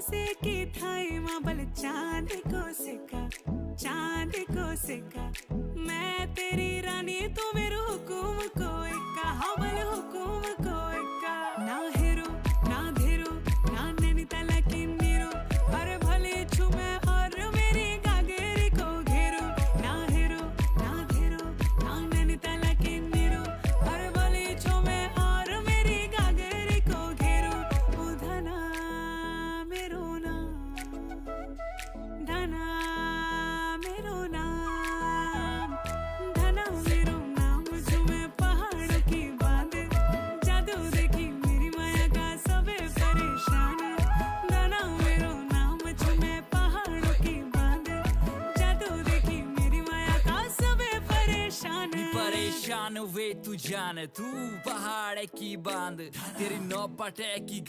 से की थाई माबल चांद को सिक्का मैं तेरी रानी तू मेरो हुकुम को इक्का हवल हुकुम को इक्का ना हेरो ना धेरो ना नैनीताल की नीरो पर भले छुमे और मेरी गागेरी को घेरो ना हेरो ना धेरो ना नैनीताल की नीरो पर भले छुमे और मेरी गागेरी को घेरो ओ धना मेरो नाम धना मेरो नाम धना मेरो नाम झूमे पहाड़ों की बांध जादू देखी मेरी माया का सबे परेशान धना मेरो नाम झूमे पहाड़ों की बांध जादू देखी मेरी माया का सबे परेशान परेशान वे तू जान तू पहाड़ की बांध तेरी नौ पटे की